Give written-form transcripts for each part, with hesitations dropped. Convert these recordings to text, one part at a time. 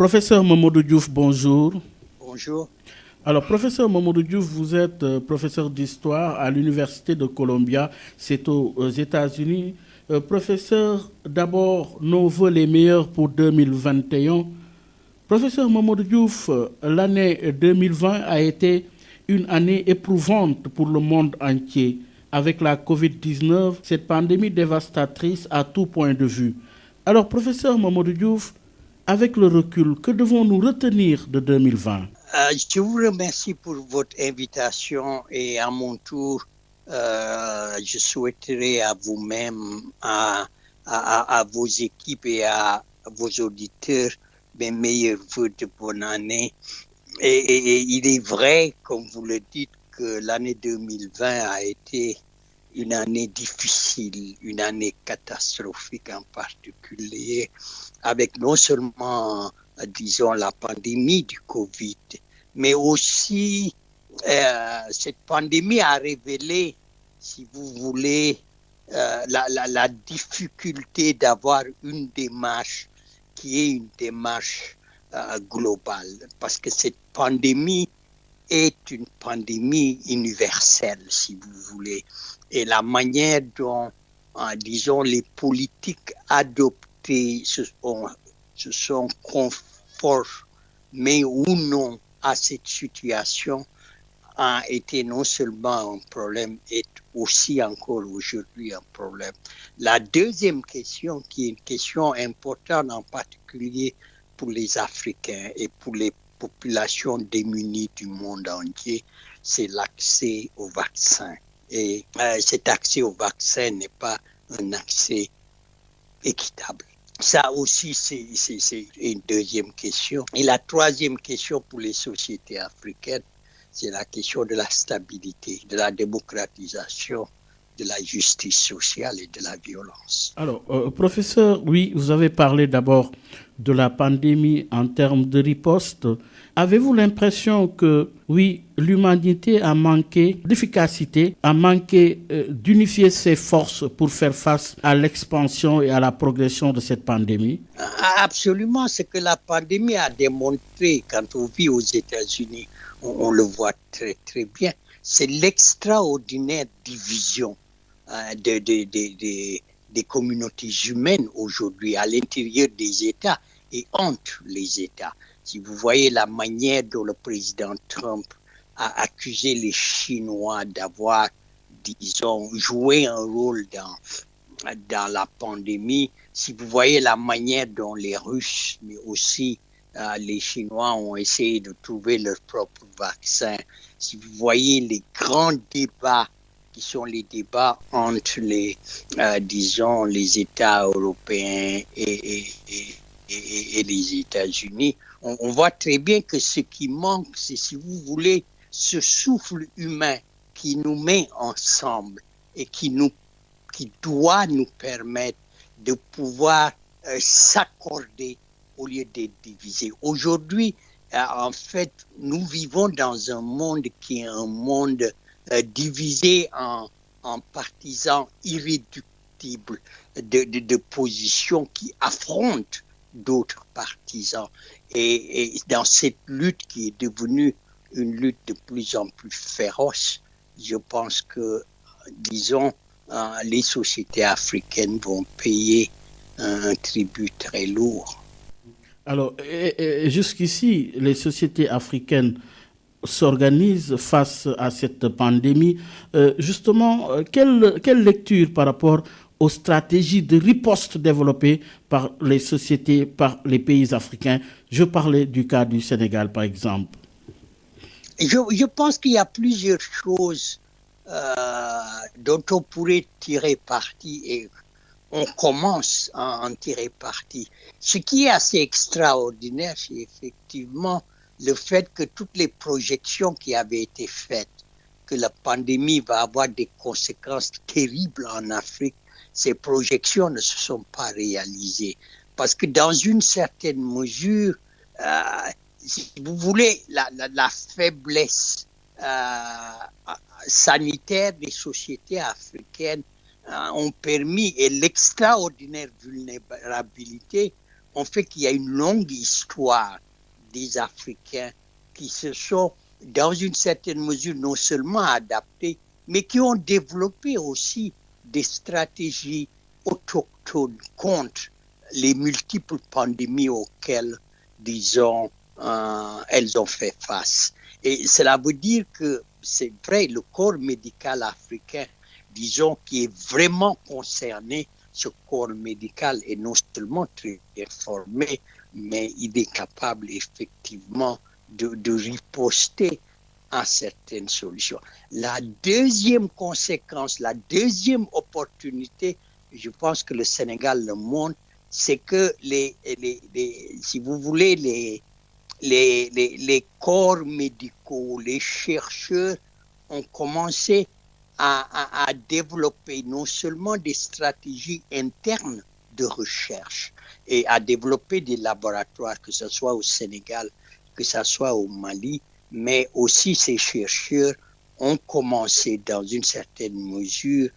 Professeur Mamadou Diouf, bonjour. Bonjour. Alors, professeur Mamadou Diouf, vous êtes professeur d'histoire à l'Université de Columbia, c'est aux États-Unis. Professeur, d'abord, nos vœux les meilleurs pour 2021. Professeur Mamadou Diouf, l'année 2020 a été une année éprouvante pour le monde entier. Avec la COVID-19, cette pandémie dévastatrice à tout point de vue. Alors, professeur Mamadou Diouf, avec le recul, que devons-nous retenir de 2020? Je vous remercie pour votre invitation et à mon tour, je souhaiterais à vous-même, à vos équipes et à vos auditeurs mes meilleurs vœux de bonne année. Et il est vrai, comme vous le dites, que l'année 2020 a été une année difficile, une année catastrophique en particulier, avec non seulement, disons, la pandémie du Covid, mais aussi cette pandémie a révélé, si vous voulez, la difficulté d'avoir une démarche qui est une démarche globale, parce que cette pandémie est une pandémie universelle, si vous voulez. Et la manière dont, disons, les politiques adoptées se sont conformées ou non à cette situation a été non seulement un problème, est aussi encore aujourd'hui un problème. La deuxième question, qui est une question importante en particulier pour les Africains et pour les populations démunies du monde entier, c'est l'accès au vaccin. Et cet accès au vaccin n'est pas un accès équitable. Ça aussi, c'est une deuxième question. Et la troisième question pour les sociétés africaines, c'est la question de la stabilité, de la démocratisation, de la justice sociale et de la violence. Alors, professeur, oui, vous avez parlé d'abord de la pandémie en termes de riposte. Avez-vous l'impression que, oui, l'humanité a manqué d'efficacité, a manqué d'unifier ses forces pour faire face à l'expansion et à la progression de cette pandémie? Absolument, ce que la pandémie a démontré quand on vit aux États-Unis, on le voit très, très bien, c'est l'extraordinaire division des communautés humaines aujourd'hui à l'intérieur des États et entre les États. Si vous voyez la manière dont le président Trump a accusé les Chinois d'avoir, disons, joué un rôle dans la pandémie, si vous voyez la manière dont les Russes, mais aussi les Chinois ont essayé de trouver leur propre vaccin, si vous voyez les grands débats qui sont les débats entre disons, les États européens et les États-Unis, on voit très bien que ce qui manque, c'est, si vous voulez, ce souffle humain qui nous met ensemble et qui doit nous permettre de pouvoir s'accorder au lieu d'être divisés. Aujourd'hui, en fait, nous vivons dans un monde qui est un monde divisé en partisans irréductibles de positions qui affrontent d'autres partisans. Et dans cette lutte qui est devenue une lutte de plus en plus féroce, je pense que, disons, les sociétés africaines vont payer un tribut très lourd. Alors, jusqu'ici, les sociétés africaines s'organisent face à cette pandémie. Justement, quelle lecture par rapport aux stratégies de riposte développées par les sociétés, par les pays africains? Je parlais du cas du Sénégal, par exemple. Je pense qu'il y a plusieurs choses dont on pourrait tirer parti et on commence à en tirer parti. Ce qui est assez extraordinaire, c'est effectivement le fait que toutes les projections qui avaient été faites, que la pandémie va avoir des conséquences terribles en Afrique, ces projections ne se sont pas réalisées. Parce que dans une certaine mesure, si vous voulez, la faiblesse sanitaire des sociétés africaines ont permis, et l'extraordinaire vulnérabilité ont fait qu'il y a une longue histoire des Africains qui se sont, dans une certaine mesure, non seulement adaptés, mais qui ont développé aussi des stratégies autochtones contre les multiples pandémies auxquelles, disons, elles ont fait face. Et cela veut dire que c'est vrai, le corps médical africain, disons, qui est vraiment concerné, ce corps médical est non seulement très formé, mais il est capable effectivement de riposter à certaines solutions. La deuxième conséquence, la deuxième opportunité, je pense que le Sénégal le montre, c'est que si vous voulez, les corps médicaux, les chercheurs ont commencé à développer non seulement des stratégies internes de recherche et à développer des laboratoires, que ce soit au Sénégal, que ce soit au Mali, mais aussi ces chercheurs ont commencé dans une certaine mesure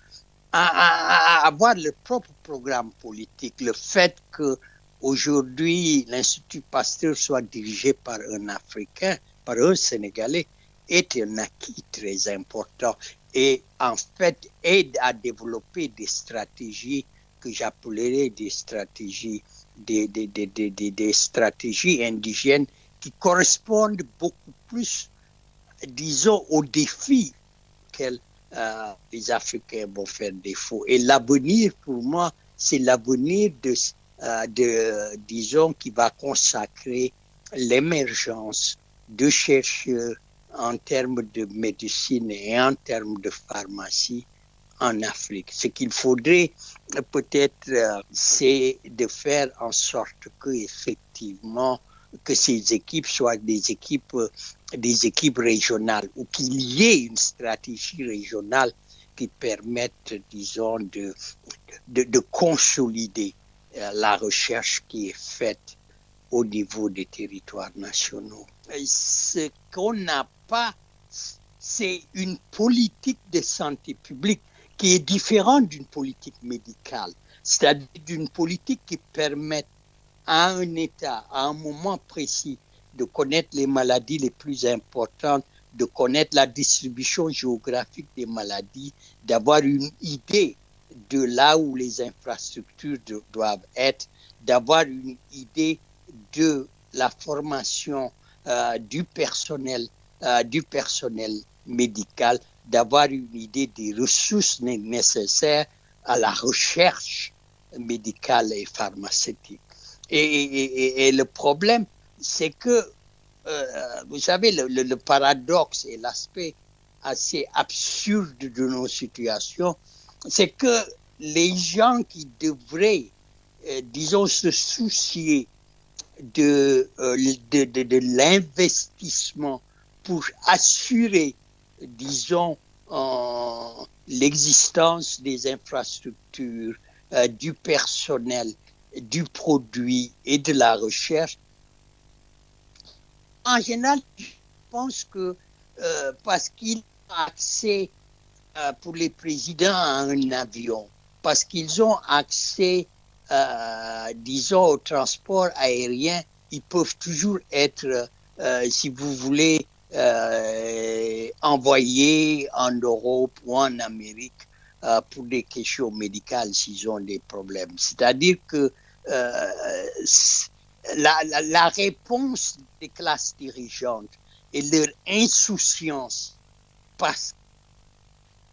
à avoir leur propre programme politique. Le fait qu'aujourd'hui l'Institut Pasteur soit dirigé par un Africain, par un Sénégalais, est un acquis très important et en fait aide à développer des stratégies que j'appellerais des stratégies indigènes qui correspondent beaucoup plus, disons, aux défis auxquels les Africains vont faire défaut. Et l'avenir, pour moi, c'est l'avenir disons, qui va consacrer l'émergence de chercheurs en termes de médecine et en termes de pharmacie en Afrique. Ce qu'il faudrait peut-être, c'est de faire en sorte que effectivement que ces équipes soient des équipes régionales ou qu'il y ait une stratégie régionale qui permette, disons, de consolider la recherche qui est faite au niveau des territoires nationaux. Ce qu'on n'a pas, c'est une politique de santé publique qui est différente d'une politique médicale, c'est-à-dire d'une politique qui permette à un État, à un moment précis, de connaître les maladies les plus importantes, de connaître la distribution géographique des maladies, d'avoir une idée de là où les infrastructures doivent être, d'avoir une idée de la formation du personnel médical, d'avoir une idée des ressources nécessaires à la recherche médicale et pharmaceutique. Et le problème, c'est que, vous savez, le paradoxe et l'aspect assez absurde de nos situations, c'est que les gens qui devraient, disons, se soucier de l'investissement pour assurer, disons, l'existence des infrastructures, du personnel, du produit et de la recherche. En général, je pense que parce qu'ils ont accès pour les présidents à un avion, parce qu'ils ont accès, disons, au transport aérien, ils peuvent toujours être, si vous voulez, envoyés en Europe ou en Amérique pour des questions médicales s'ils ont des problèmes. C'est-à-dire que la réponse des classes dirigeantes et leur insouciance parce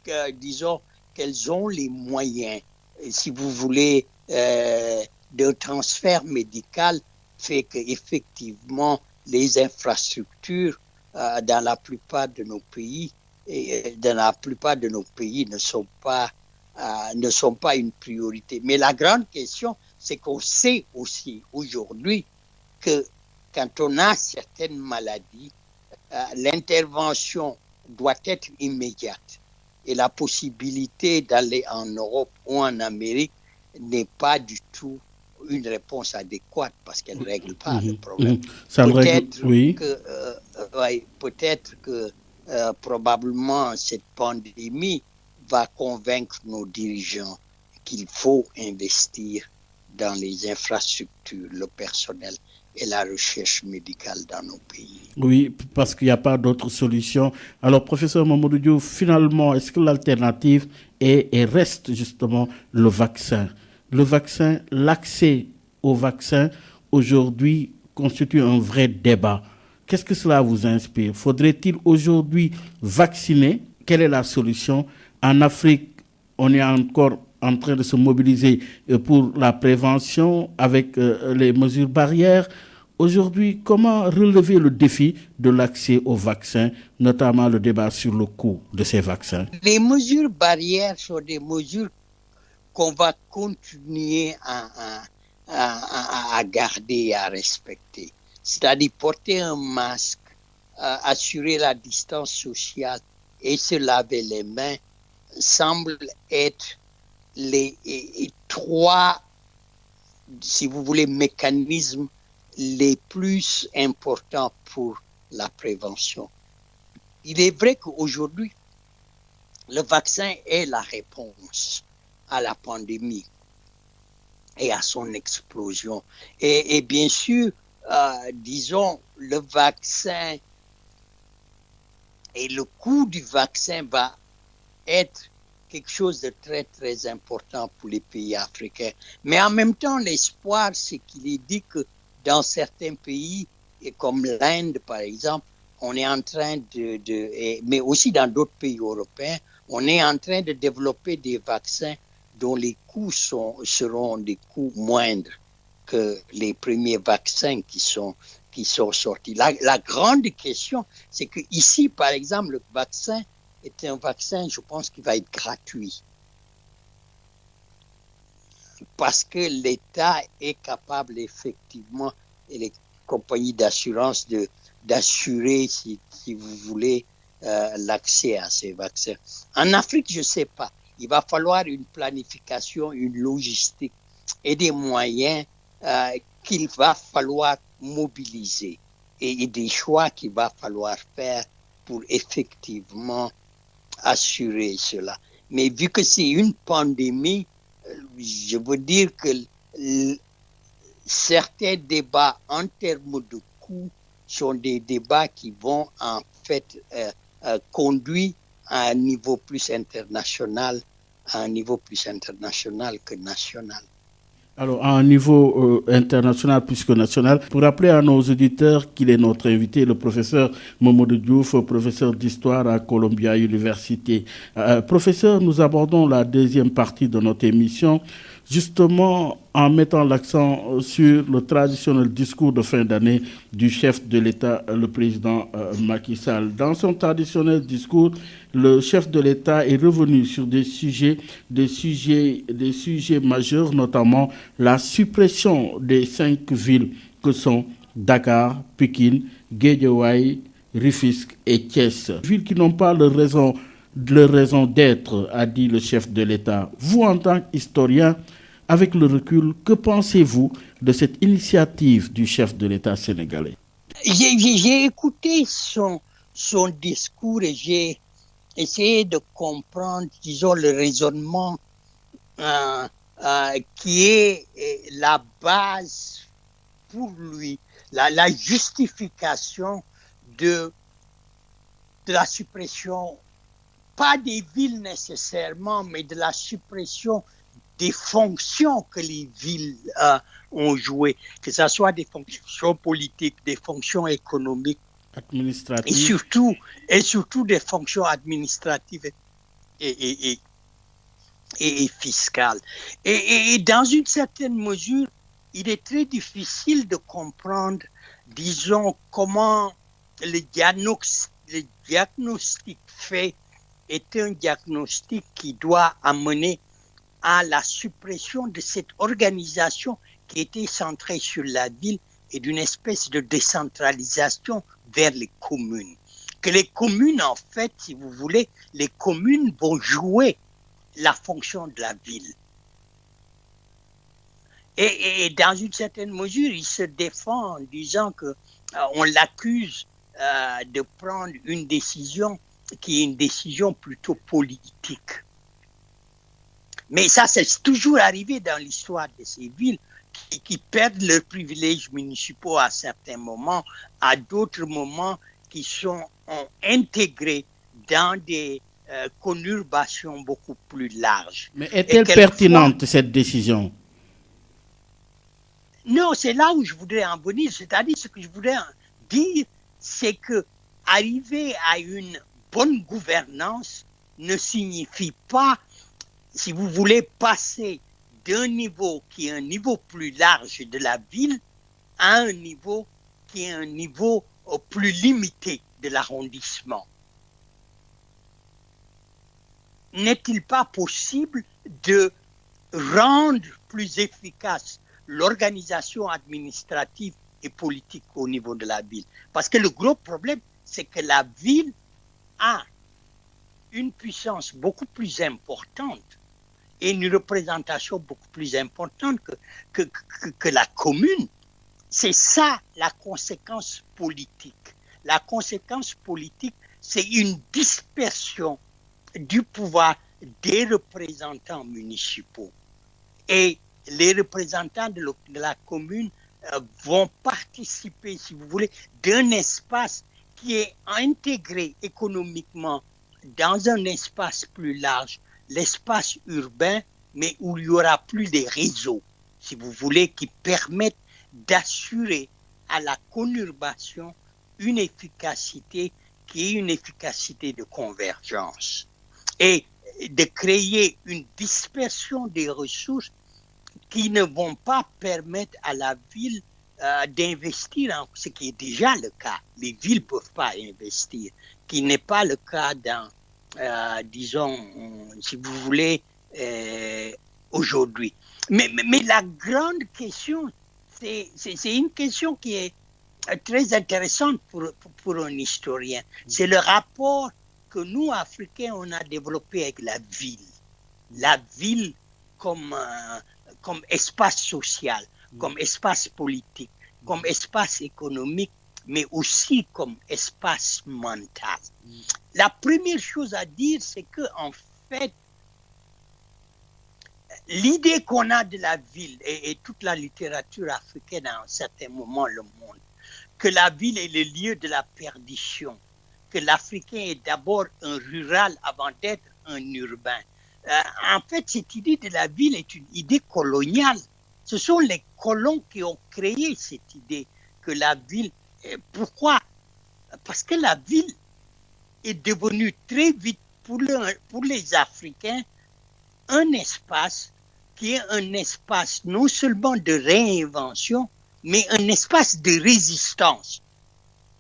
que, disons, qu'elles ont les moyens, si vous voulez, d'un transfert médical fait qu'effectivement, les infrastructures dans la plupart de nos pays ne sont pas une priorité. Mais la grande question, c'est qu'on sait aussi aujourd'hui que quand on a certaines maladies, l'intervention doit être immédiate. Et la possibilité d'aller en Europe ou en Amérique n'est pas du tout une réponse adéquate parce qu'elle ne règle pas le problème. Peut-être que probablement cette pandémie va convaincre nos dirigeants qu'il faut investir dans les infrastructures, le personnel et la recherche médicale dans nos pays. Oui, parce qu'il n'y a pas d'autre solution. Alors, professeur Mamadou Diouf, finalement, est-ce que l'alternative est et reste justement le vaccin? Le vaccin, l'accès au vaccin, aujourd'hui, constitue un vrai débat. Qu'est-ce que cela vous inspire? Faudrait-il aujourd'hui vacciner? Quelle est la solution? En Afrique, on est encore en train de se mobiliser pour la prévention avec les mesures barrières. Aujourd'hui, comment relever le défi de l'accès aux vaccins, notamment le débat sur le coût de ces vaccins? Les mesures barrières sont des mesures qu'on va continuer à garder et à respecter. C'est-à-dire porter un masque, assurer la distance sociale et se laver les mains semblent être les trois, si vous voulez, mécanismes les plus importants pour la prévention. Il est vrai qu'aujourd'hui, le vaccin est la réponse à la pandémie et à son explosion. Et bien sûr, disons, le vaccin et le coût du vaccin va être quelque chose de très, très important pour les pays africains. Mais en même temps, l'espoir, c'est qu'il est dit que dans certains pays, comme l'Inde, par exemple, on est en train mais aussi dans d'autres pays européens, on est en train de développer des vaccins dont les coûts seront des coûts moindres que les premiers vaccins qui sont sortis. La grande question, c'est que ici, par exemple, le vaccin est un vaccin, je pense, qui va être gratuit. Parce que l'État est capable effectivement, et les compagnies d'assurance, d'assurer, si vous voulez, l'accès à ces vaccins. En Afrique, je ne sais pas. Il va falloir une planification, une logistique et des moyens qu'il va falloir mobiliser et des choix qu'il va falloir faire pour effectivement assurer cela. Mais vu que c'est une pandémie, je veux dire que certains débats en termes de coûts sont des débats qui vont en fait conduire à un niveau plus international, que national. Alors, à un niveau international plus que national, pour rappeler à nos auditeurs qu'il est notre invité, le professeur Mamadou Diouf, professeur d'histoire à Columbia University. Professeur, nous abordons la deuxième partie de notre émission, justement en mettant l'accent sur le traditionnel discours de fin d'année du chef de l'État, le président Macky Sall. Dans son traditionnel discours, le chef de l'État est revenu sur des sujets majeurs, notamment la suppression des 5 villes que sont Dakar, Pékin, Guédiawaye, Rufisque et Thiès. Villes qui n'ont pas leur raison d'être, a dit le chef de l'État. Vous, en tant qu'historien, avec le recul, que pensez-vous de cette initiative du chef de l'État sénégalais? J'ai écouté son discours et j'ai essayé de comprendre, disons, le raisonnement qui est la base pour lui, la justification de la suppression, pas des villes nécessairement, mais de la suppression des fonctions que les villes ont jouées, que ce soit des fonctions politiques, des fonctions économiques, administratives, et surtout des fonctions administratives et fiscales. Et dans une certaine mesure, il est très difficile de comprendre, disons, comment le diagnostic fait est un diagnostic qui doit amener à la suppression de cette organisation qui était centrée sur la ville et d'une espèce de décentralisation vers les communes. Que les communes, en fait, si vous voulez, les communes vont jouer la fonction de la ville. Et dans une certaine mesure, il se défend en disant qu'on l'accuse de prendre une décision qui est une décision plutôt politique. Mais ça, c'est toujours arrivé dans l'histoire de ces villes. qui perdent leurs privilèges municipaux à certains moments, à d'autres moments qui sont intégrés dans des conurbations beaucoup plus larges. Mais est-elle pertinente, cette décision? Non, c'est là où je voudrais en venir. C'est-à-dire, ce que je voudrais dire, c'est que arriver à une bonne gouvernance ne signifie pas, si vous voulez, passer d'un niveau qui est un niveau plus large de la ville à un niveau qui est un niveau plus limité de l'arrondissement. N'est-il pas possible de rendre plus efficace l'organisation administrative et politique au niveau de la ville? Parce que le gros problème, c'est que la ville a une puissance beaucoup plus importante et une représentation beaucoup plus importante que la commune. C'est ça la conséquence politique. La conséquence politique, c'est une dispersion du pouvoir des représentants municipaux. Et les représentants de la commune vont participer, si vous voulez, d'un espace qui est intégré économiquement dans un espace plus large, l'espace urbain, mais où il n'y aura plus des réseaux, si vous voulez, qui permettent d'assurer à la conurbation une efficacité qui est une efficacité de convergence et de créer une dispersion des ressources qui ne vont pas permettre à la ville d'investir, ce qui est déjà le cas. Les villes ne peuvent pas investir, qui n'est pas le cas dans, disons, si vous voulez, aujourd'hui. Mais la grande question, c'est une question qui est très intéressante pour un historien. C'est le rapport que nous, Africains, on a développé avec la ville. La ville comme espace social, comme espace politique, comme espace économique, mais aussi comme espace mental. La première chose à dire, c'est que en fait, l'idée qu'on a de la ville, et toute la littérature africaine à un certain moment le montre, que la ville est le lieu de la perdition, que l'Africain est d'abord un rural avant d'être un urbain. En fait, cette idée de la ville est une idée coloniale. Ce sont les colons qui ont créé cette idée que la ville... Pourquoi? Parce que la ville est devenue très vite, pour les Africains, un espace qui est un espace non seulement de réinvention, mais un espace de résistance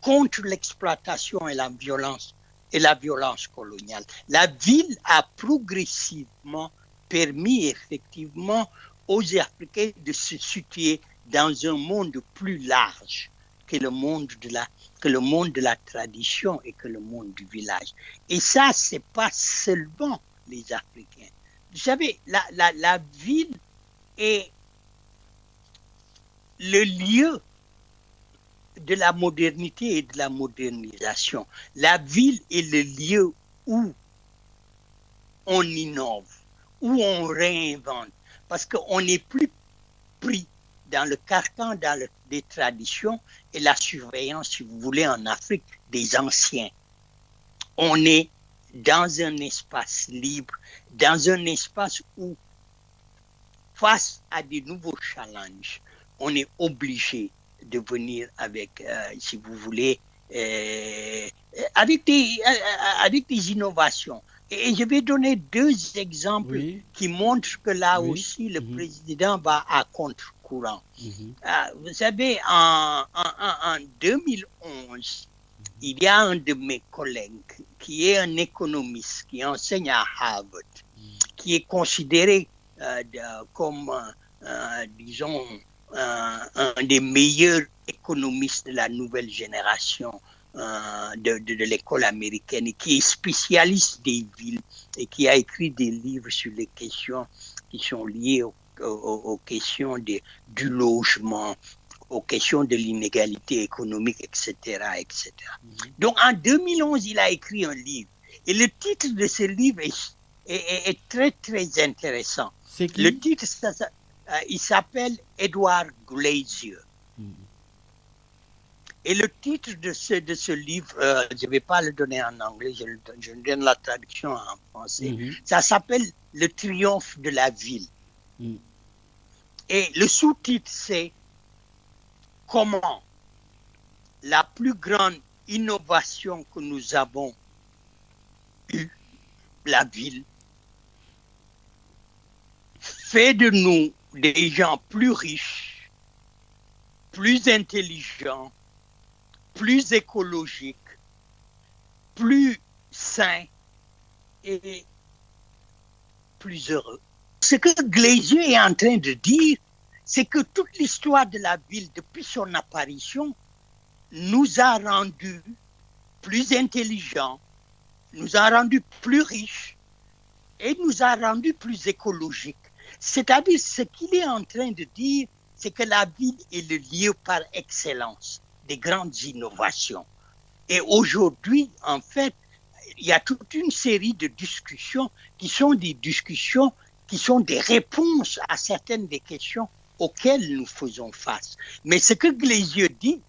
contre l'exploitation et la violence coloniale. La ville a progressivement permis effectivement aux Africains de se situer dans un monde plus large que le monde de la tradition et que le monde du village. Et ça, c'est pas seulement les Africains. Vous savez, la ville est le lieu de la modernité et de la modernisation. La ville est le lieu où on innove, où on réinvente, parce qu'on n'est plus pris dans le carcan des traditions et la surveillance, si vous voulez, en Afrique, des anciens. On est dans un espace libre, dans un espace où, face à des nouveaux challenges, on est obligé de venir avec, si vous voulez, avec des innovations. Et je vais donner deux exemples qui montrent que là aussi, le président va à contre-courant. Vous savez, en 2011, il y a un de mes collègues qui est un économiste qui enseigne à Harvard, qui est considéré comme, disons, un des meilleurs économistes de la nouvelle génération de l'école américaine, et qui est spécialiste des villes et qui a écrit des livres sur les questions qui sont liées aux questions du logement, aux questions de l'inégalité économique, etc., etc. Donc, en 2011, il a écrit un livre. Et le titre de ce livre est très, très intéressant. C'est qui? Le titre, il s'appelle Edward Glazier. Et le titre de ce livre, je ne vais pas le donner en anglais, je donne la traduction en français. Ça s'appelle Le triomphe de la ville. Et le sous-titre, c'est comment la plus grande innovation que nous avons eue, la ville, fait de nous des gens plus riches, plus intelligents, plus écologiques, plus sains et plus heureux. Ce que Glazier est en train de dire, c'est que toute l'histoire de la ville depuis son apparition nous a rendus plus intelligents, nous a rendus plus riches et nous a rendus plus écologiques. C'est-à-dire, ce qu'il est en train de dire, c'est que la ville est le lieu par excellence des grandes innovations. Et aujourd'hui, en fait, il y a toute une série de discussions qui sont des discussions qui sont des réponses à certaines des questions auxquelles nous faisons face. Mais ce que Glazier dit,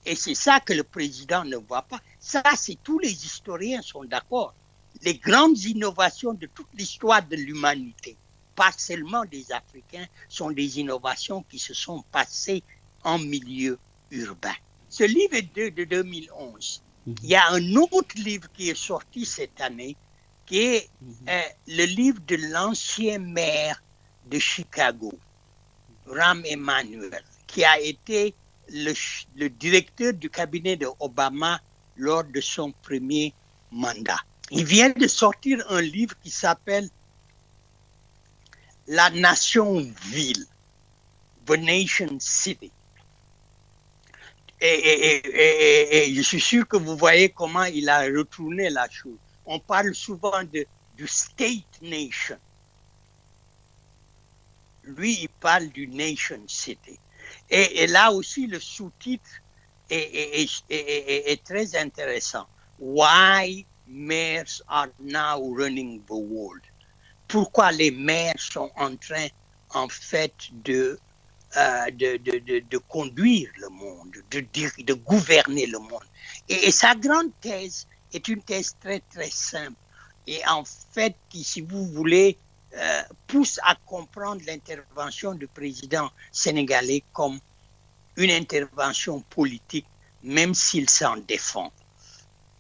et c'est ça que le président ne voit pas, ça, c'est tous les historiens sont d'accord. Les grandes innovations de toute l'histoire de l'humanité, pas seulement des Africains, sont des innovations qui se sont passées en milieu urbain. Ce livre est de 2011. Il y a un autre livre qui est sorti cette année, qui est le livre de l'ancien maire de Chicago, Rahm Emanuel, qui a été le directeur du cabinet de Obama lors de son premier mandat. Il vient de sortir un livre qui s'appelle La Nation Ville, The Nation City. Et je suis sûr que vous voyez comment il a retourné la chose. On parle souvent du State Nation. Lui, il parle du Nation City. Et là aussi, le sous-titre est très intéressant. Why mayors are now running the world. Pourquoi les maires sont en train, en fait, de conduire le monde, de gouverner le monde. Et sa grande thèse est une thèse très, très simple. Et en fait, qui, si vous voulez, pousse à comprendre l'intervention du président sénégalais comme une intervention politique, même s'il s'en défend.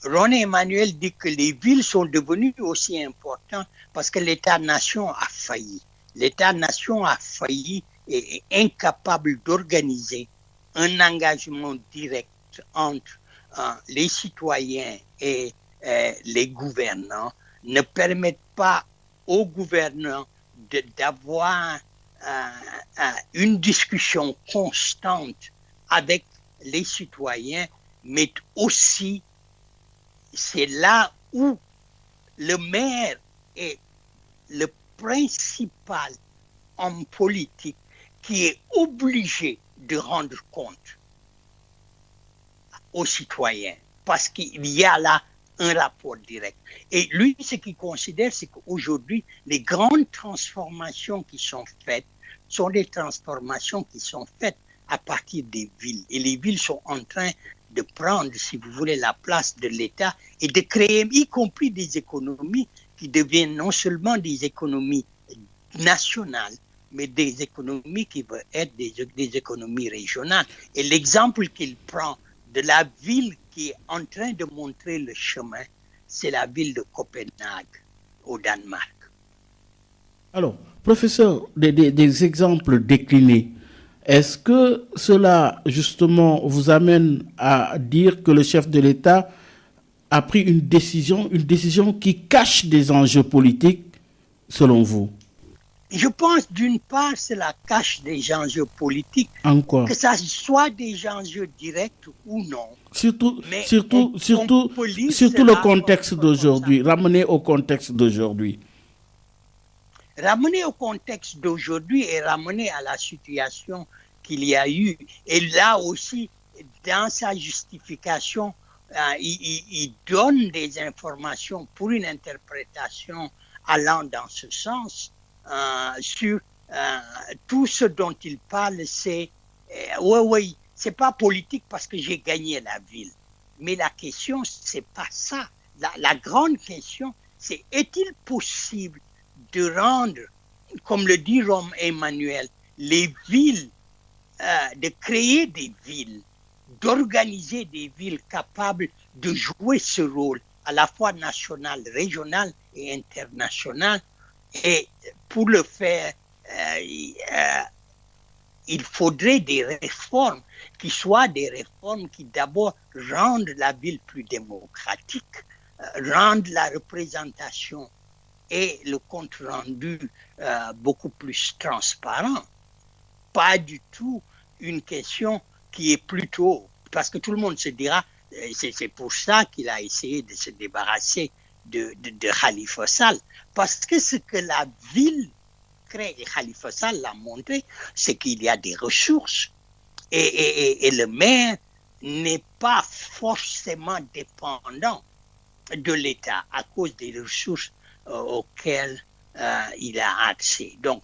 René Emmanuel dit que les villes sont devenues aussi importantes parce que l'État-nation a failli. L'État-nation a failli et est incapable d'organiser un engagement direct entre les citoyens et les gouvernants, ne permettent pas aux gouvernants d'avoir une discussion constante avec les citoyens, mais aussi c'est là où le maire est le principal homme politique qui est obligé de rendre compte aux citoyens parce qu'il y a là un rapport direct. Et lui, ce qu'il considère, c'est qu'aujourd'hui, les grandes transformations qui sont faites sont des transformations qui sont faites à partir des villes. Et les villes sont en train de prendre, si vous voulez, la place de l'État et de créer, y compris des économies qui deviennent non seulement des économies nationales, mais des économies qui veulent être des économies régionales. Et l'exemple qu'il prend de la ville qui est en train de montrer le chemin, c'est la ville de Copenhague, au Danemark. Alors, professeur, des exemples déclinés, est-ce que cela, justement, vous amène à dire que le chef de l'État a pris une décision qui cache des enjeux politiques, selon vous? Je pense, d'une part, cela cache des enjeux politiques. En quoi? Que ça soit des enjeux directs ou non. Surtout le contexte d'aujourd'hui, ramener au contexte d'aujourd'hui. Ramener au contexte d'aujourd'hui et ramener à la situation qu'il y a eu. Et là aussi, dans sa justification, il donne des informations pour une interprétation allant dans ce sens sur tout ce dont il parle, c'est oui, c'est pas politique parce que j'ai gagné la ville. Mais la question, c'est pas ça. La grande question, c'est est-il possible de rendre, comme le dit Rome Emmanuel, les villes, de créer des villes, d'organiser des villes capables de jouer ce rôle à la fois national, régional et international. Et pour le faire, il faudrait des réformes qui soient des réformes qui d'abord rendent la ville plus démocratique, rendent la représentation et le compte rendu beaucoup plus transparent. Pas du tout une question qui est plutôt, parce que tout le monde se dira, c'est pour ça qu'il a essayé de se débarrasser de Khalifa Sall, parce que ce que la ville crée, et Khalifa Sall l'a montré, c'est qu'il y a des ressources, et le maire n'est pas forcément dépendant de l'État à cause des ressources auxquelles il a accès. Donc,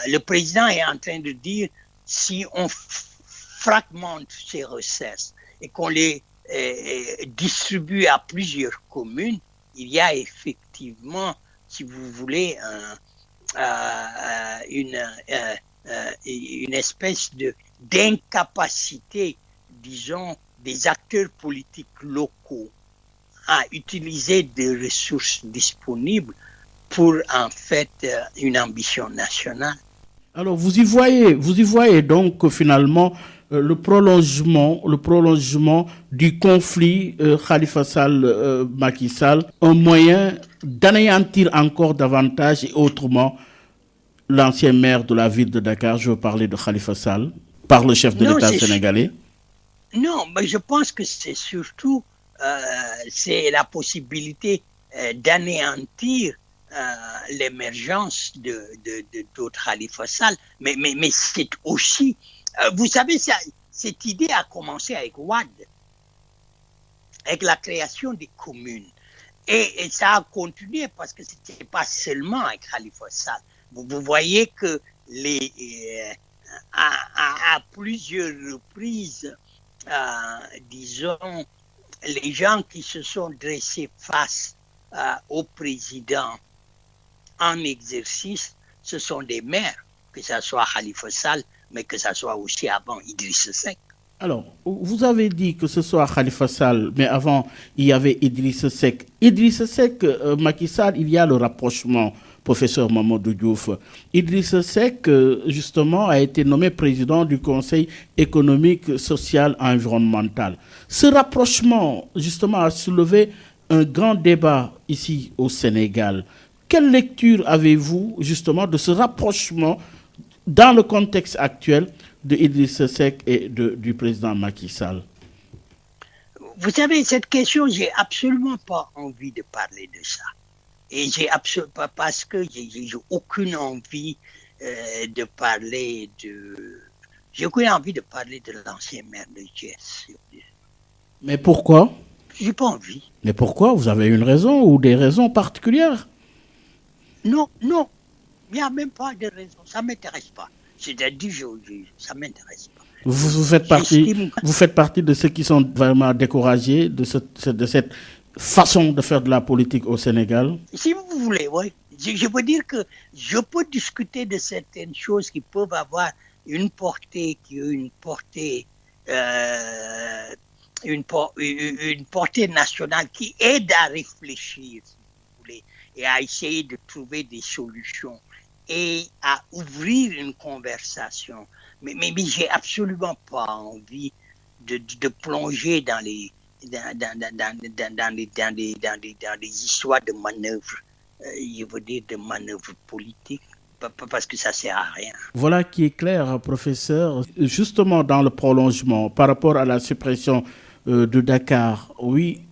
le président est en train de dire, si on fragmente ces recettes et qu'on les distribue à plusieurs communes, il y a effectivement, si vous voulez, une espèce d'incapacité, disons, des acteurs politiques locaux à utiliser des ressources disponibles pour en fait une ambition nationale. Alors vous y voyez donc finalement le prolongement du conflit Khalifa Sall Macky Sall, un moyen d'anéantir encore davantage et autrement l'ancien maire de la ville de Dakar. Je veux parler de Khalifa Sall par le chef de l'État sénégalais. Non, mais je pense que c'est surtout c'est la possibilité d'anéantir l'émergence d'autres Khalifa Sall, mais c'est aussi, vous savez, cette idée a commencé avec Wade, avec la création des communes, et ça a continué parce que c'était pas seulement avec Khalifa Sall. Vous voyez que à plusieurs reprises, disons, les gens qui se sont dressés face au président en exercice, ce sont des maires, que ce soit Khalifa Sall, mais que ce soit aussi avant Idriss Seck. Alors, vous avez dit que ce soit Khalifa Sall, mais avant, il y avait Idriss Seck. Idriss Seck, Macky Sall, il y a le rapprochement, professeur Mamadou Diouf. Idriss Seck, justement, a été nommé président du Conseil économique, social et environnemental. Ce rapprochement, justement, a soulevé un grand débat ici au Sénégal. Quelle lecture avez-vous, justement, de ce rapprochement dans le contexte actuel de Idriss Seck et du président Macky Sall? Vous savez, cette question, j'ai absolument pas envie de parler de ça. Et j'ai absolument pas, parce que j'ai aucune envie de parler de... J'ai aucune envie de parler de l'ancien maire de Thiès. Mais pourquoi? J'ai pas envie. Mais pourquoi? Vous avez une raison ou des raisons particulières? Non, il n'y a même pas de raison. Ça ne m'intéresse pas. C'est-à-dire, ça ne m'intéresse pas. Vous faites partie de ceux qui sont vraiment découragés de cette façon de faire de la politique au Sénégal? Si vous voulez, oui. Je veux dire que je peux discuter de certaines choses qui peuvent avoir une portée nationale qui aide à réfléchir, si vous voulez, et à essayer de trouver des solutions et à ouvrir une conversation. Mais j'ai absolument pas envie de plonger dans les histoires de manœuvres, je veux dire de manœuvres politiques, parce que ça sert à rien. Voilà qui est clair, professeur. Justement, dans le prolongement, par rapport à la suppression de Dakar, oui,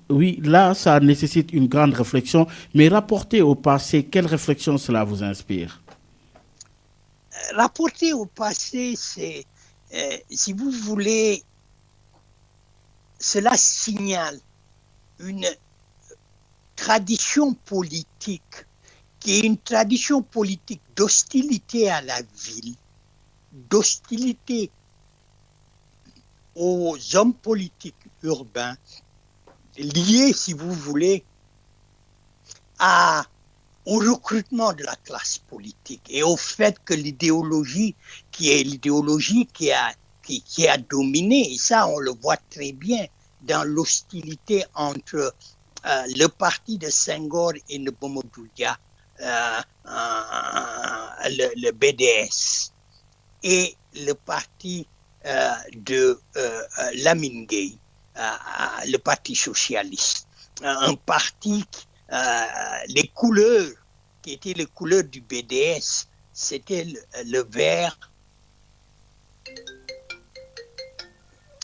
là, ça nécessite une grande réflexion, mais rapporté au passé, quelle réflexion cela vous inspire? Rapporter au passé, c'est, si vous voulez, cela signale une tradition politique qui est une tradition politique d'hostilité à la ville, d'hostilité aux hommes politiques urbains, liés, si vous voulez, au recrutement de la classe politique et au fait que l'idéologie qui a dominé, et ça on le voit très bien dans l'hostilité entre le parti de Senghor et de Bomodoulia, le BDS, et le parti de Lamine Gueye, le parti socialiste. Un parti, les couleurs qui étaient les couleurs du BDS, c'était le vert.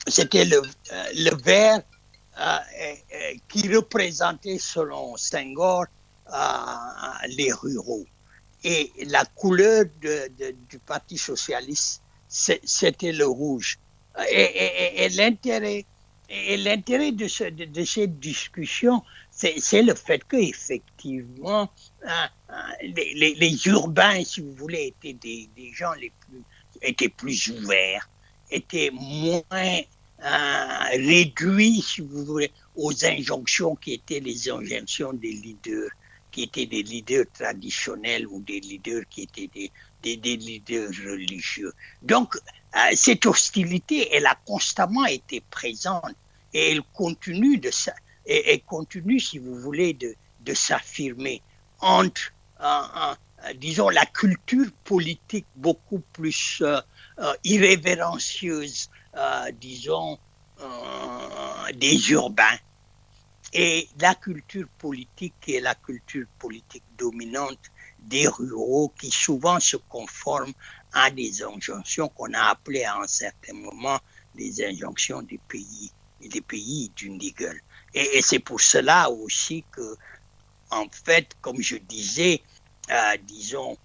C'était le vert qui représentait, selon Senghor, les ruraux. Et la couleur du Parti socialiste, c'était le rouge. Et l'intérêt de cette discussion, c'est le fait qu'effectivement, les urbains, si vous voulez, étaient des gens étaient plus ouverts, étaient moins réduits, si vous voulez, aux injonctions qui étaient les injonctions des leaders, qui étaient des leaders traditionnels ou des leaders qui étaient des leaders religieux. Donc, cette hostilité, elle a constamment été présente et elle continue si vous voulez, de s'affirmer entre, disons, la culture politique beaucoup plus irrévérencieuse, disons, des urbains, et la culture politique qui est la culture politique dominante des ruraux qui souvent se conforment à des injonctions qu'on a appelées à un certain moment des injonctions des pays du Nigel. Et c'est pour cela aussi que, en fait, comme je disais, disons,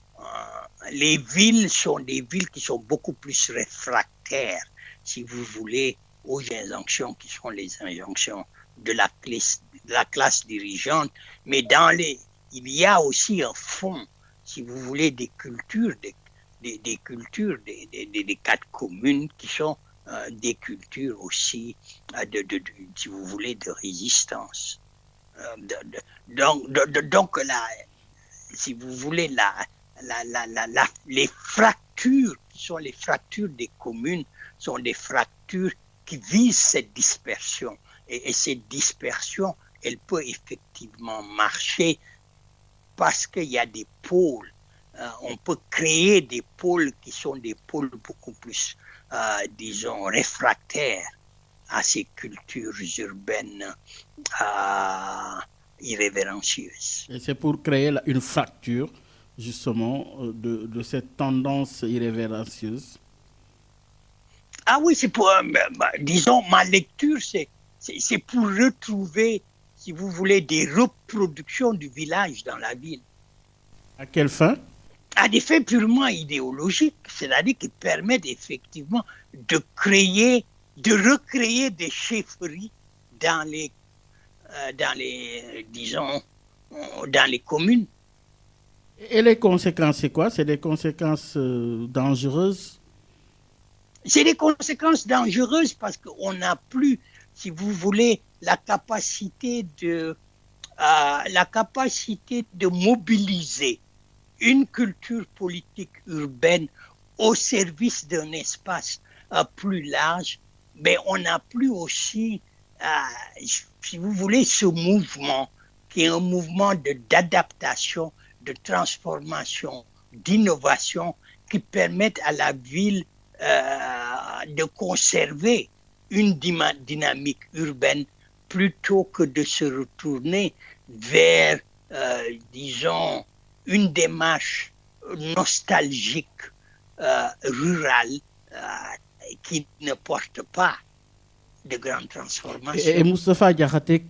les villes sont des villes qui sont beaucoup plus réfractaires, si vous voulez, aux injonctions qui sont les injonctions de la classe dirigeante, mais il y a aussi un fond, si vous voulez, des cultures, des cultures des quatre communes qui sont des cultures aussi, si vous voulez, de résistance. Donc si vous voulez, les fractures, qui sont les fractures des communes, sont des fractures qui visent cette dispersion. Et cette dispersion, elle peut effectivement marcher parce qu'il y a des pôles. On peut créer des pôles qui sont des pôles beaucoup plus, disons, réfractaires à ces cultures urbaines irrévérencieuses. Et c'est pour créer une fracture, justement, de cette tendance irrévérencieuse. Ah oui, c'est pour, disons, ma lecture, c'est pour retrouver, si vous voulez, des reproductions du village dans la ville. À quelle fin? À des fins purement idéologiques, c'est-à-dire qui permettent effectivement de recréer des chefferies dans les communes. Et les conséquences, c'est quoi? C'est des conséquences dangereuses? C'est des conséquences dangereuses parce qu'on n'a plus, si vous voulez, la capacité de mobiliser une culture politique urbaine au service d'un espace plus large, mais on n'a plus aussi, si vous voulez, ce mouvement qui est un mouvement d'adaptation, de transformation, d'innovation qui permettent à la ville de conserver une dynamique urbaine plutôt que de se retourner vers, disons, une démarche nostalgique, rurale, qui ne porte pas de grandes transformations. Et Moustapha Diakhaté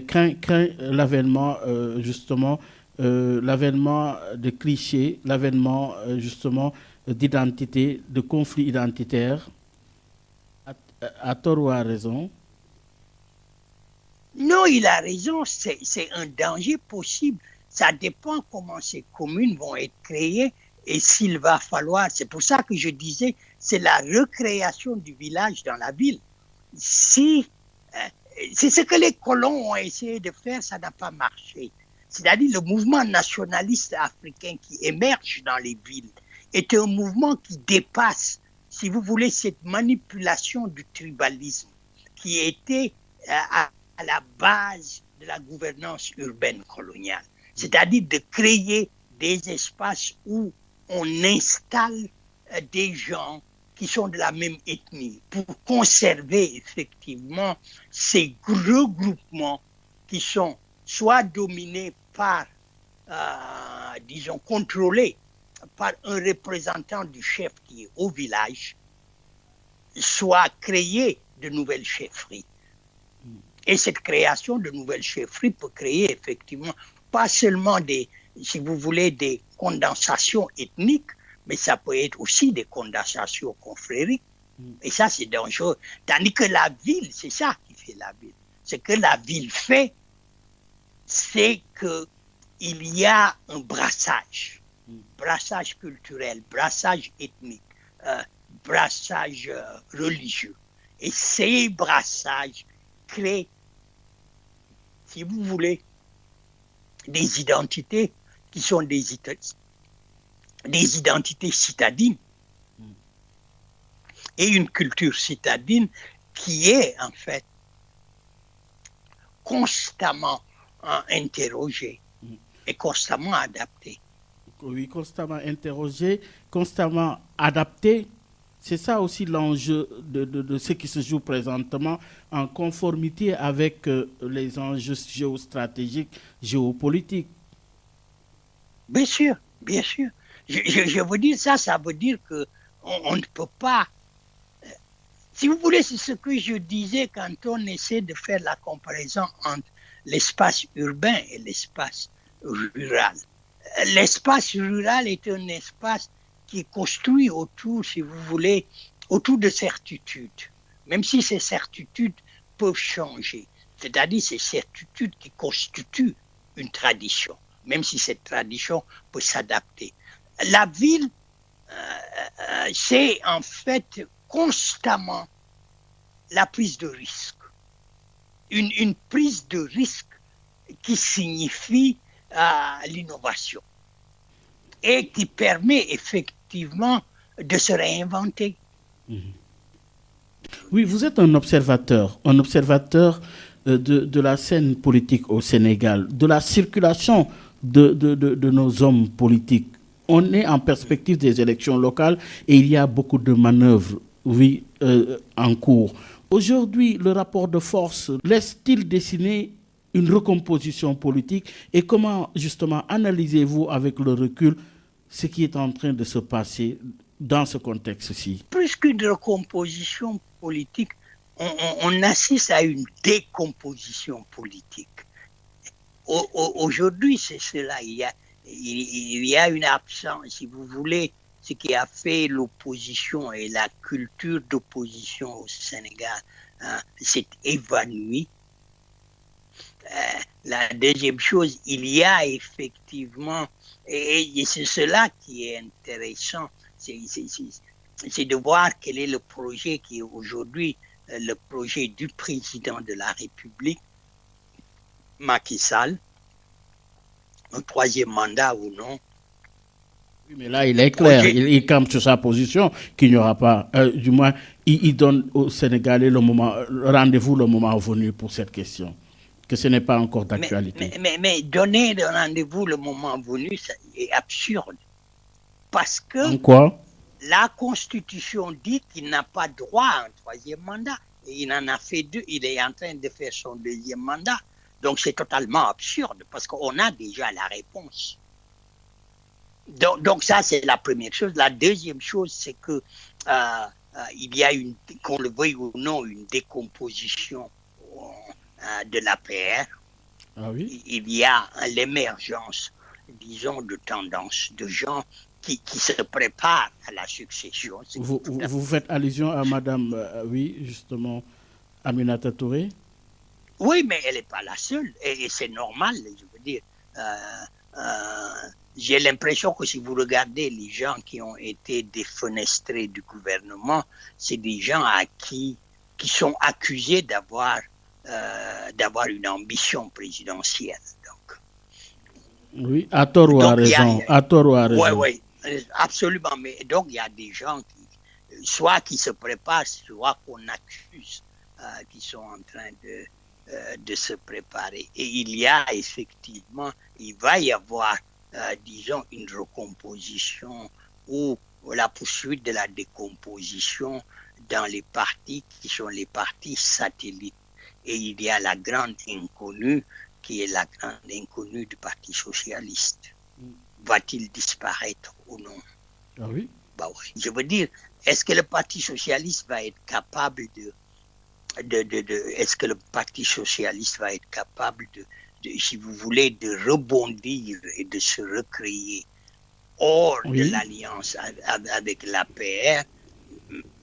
craint l'avènement, justement, l'avènement de clichés, l'avènement, justement, d'identité, de conflits identitaires, à tort ou à raison? Non, il a raison, c'est un danger possible. Ça dépend comment ces communes vont être créées et s'il va falloir. C'est pour ça que je disais, c'est la recréation du village dans la ville. C'est ce que les colons ont essayé de faire, ça n'a pas marché. C'est-à-dire le mouvement nationaliste africain qui émerge dans les villes est un mouvement qui dépasse, si vous voulez, cette manipulation du tribalisme qui était à la base de la gouvernance urbaine coloniale. C'est-à-dire de créer des espaces où on installe des gens qui sont de la même ethnie pour conserver effectivement ces regroupements qui sont soit dominés par, disons, contrôlés par un représentant du chef qui est au village, soit créer de nouvelles chefferies. Et cette création de nouvelles chefferies peut créer effectivement pas seulement des, si vous voulez, des condensations ethniques, mais ça peut être aussi des condensations confrériques. Et ça, c'est dangereux. Tandis que la ville, c'est ça qui fait la ville. Ce que la ville fait, c'est qu'il y a un brassage culturel, brassage ethnique, brassage religieux. Et ces brassages créent, si vous voulez, des identités qui sont des identités citadines et une culture citadine qui est en fait constamment interrogée et constamment adaptée. Oui, constamment interrogée, constamment adaptée. C'est ça aussi l'enjeu de ce qui se joue présentement en conformité avec les enjeux géostratégiques, géopolitiques. Bien sûr, bien sûr. Je veux dire ça, ça veut dire qu'on ne peut pas... Si vous voulez, c'est ce que je disais quand on essaie de faire la comparaison entre l'espace urbain et l'espace rural. L'espace rural est un espace qui est construit autour, si vous voulez, autour de certitudes, même si ces certitudes peuvent changer. C'est-à-dire ces certitudes qui constituent une tradition, même si cette tradition peut s'adapter. La ville, c'est en fait constamment la prise de risque. Une prise de risque qui signifie l'innovation et qui permet effectivement de se réinventer. Oui, vous êtes un observateur de la scène politique au Sénégal, de la circulation de nos hommes politiques. On est en perspective des élections locales et il y a beaucoup de manœuvres, oui, en cours. Aujourd'hui, le rapport de force laisse-t-il dessiner une recomposition politique et comment justement analysez-vous avec le recul ce qui est en train de se passer dans ce contexte-ci? Plus qu'une recomposition politique, on assiste à une décomposition politique. Aujourd'hui, c'est cela. Il y a une absence, si vous voulez, ce qui a fait l'opposition et la culture d'opposition au Sénégal s'est évanouie. La deuxième chose, il y a effectivement, et c'est cela qui est intéressant, c'est de voir quel est le projet qui est aujourd'hui le projet du président de la République, Macky Sall, un troisième mandat ou non. Oui, mais là, il est clair, il campe sur sa position qu'il n'y aura pas, du moins, il donne aux Sénégalais rendez-vous le moment venu pour cette question, que ce n'est pas encore d'actualité. Mais donner le rendez-vous le moment venu, ça est absurde. Parce que en quoi? La Constitution dit qu'il n'a pas droit à un troisième mandat. Et il en a fait deux, il est en train de faire son deuxième mandat. Donc c'est totalement absurde parce qu'on a déjà la réponse. Donc ça, c'est la première chose. La deuxième chose, c'est que il y a qu'on le veuille ou non, une décomposition de l'APR. Ah oui? Il y a l'émergence, disons, de tendances, de gens qui se préparent à la succession. Vous faites allusion à Madame, oui, justement, Aminata Touré? Oui, mais elle n'est pas la seule, et c'est normal, je veux dire. j'ai l'impression que si vous regardez les gens qui ont été défenestrés du gouvernement, c'est des gens qui sont accusés d'avoir une ambition présidentielle. Donc, oui, à tort ou à raison. À tort ou à raison. Oui, absolument. Mais donc, il y a des gens soit qui se préparent, soit qu'on accuse, qui sont en train de se préparer. Et il va y avoir, disons, une recomposition ou la poursuite de la décomposition dans les partis qui sont les partis satellites. Et il y a la grande inconnue qui est la grande inconnue du Parti socialiste. Va-t-il disparaître ou non? Ah oui? Bah oui. Je veux dire, est-ce que le Parti socialiste va être capable est-ce que le Parti socialiste va être capable si vous voulez, de rebondir et de se recréer hors de l'alliance avec l'APR?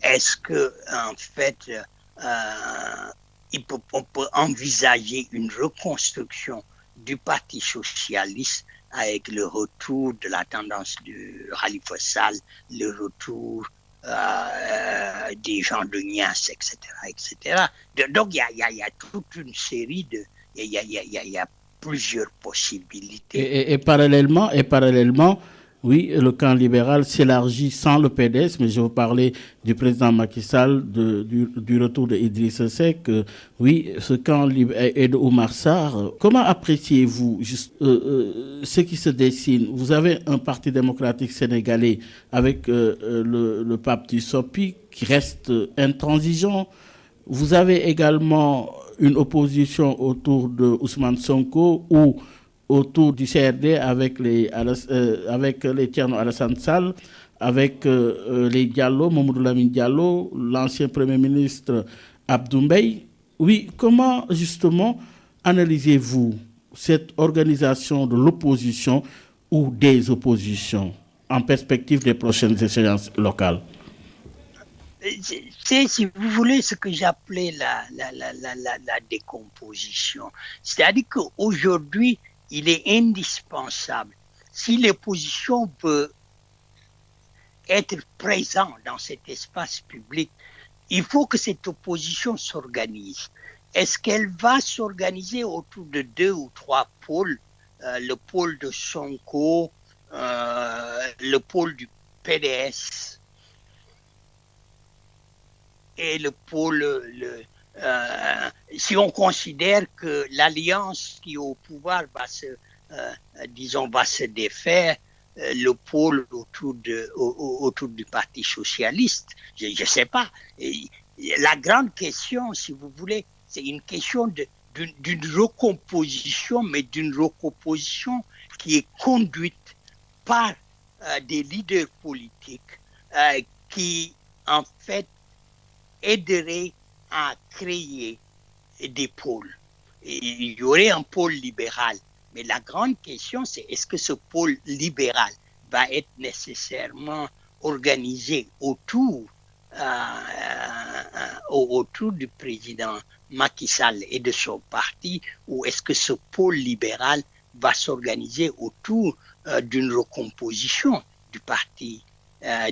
Est-ce que, en fait, on peut envisager une reconstruction du Parti socialiste avec le retour de la tendance de Khalifa Sall, le retour des gens de Niasse, etc., etc. Donc, il y a toute une série il y a plusieurs possibilités. Et parallèlement, oui, le camp libéral s'élargit sans le PDS, mais je veux parler du président Macky Sall, du retour de Idrissa Seck. Oui, ce camp et de Oumar Sarr. Comment appréciez-vous ce qui se dessine? Vous avez un parti démocratique sénégalais avec le pape Tissopi qui reste intransigeant. Vous avez également une opposition autour de Ousmane Sonko ou autour du CRD avec les Thierno Alassane Sall, avec les Diallo, Mamadou Lamine Diallo, l'ancien Premier ministre Abdou Mbaye. Oui, comment justement analysez-vous cette organisation de l'opposition ou des oppositions en perspective des prochaines échéances locales? C'est, si vous voulez, ce que j'appelais la décomposition. C'est-à-dire qu'aujourd'hui, il est indispensable, si l'opposition veut être présente dans cet espace public, il faut que cette opposition s'organise. Est-ce qu'elle va s'organiser autour de 2 ou 3 pôles, le pôle de Sonko, le pôle du PDS et le pôle... si on considère que l'alliance qui est au pouvoir va se défaire, le pôle autour du Parti socialiste, je ne sais pas. Et la grande question, si vous voulez, c'est une question d'une recomposition, mais d'une recomposition qui est conduite par des leaders politiques qui, en fait, aideraient à créer des pôles. Et il y aurait un pôle libéral. Mais la grande question, c'est est-ce que ce pôle libéral va être nécessairement organisé autour du président Macky Sall et de son parti, ou est-ce que ce pôle libéral va s'organiser autour d'une recomposition du parti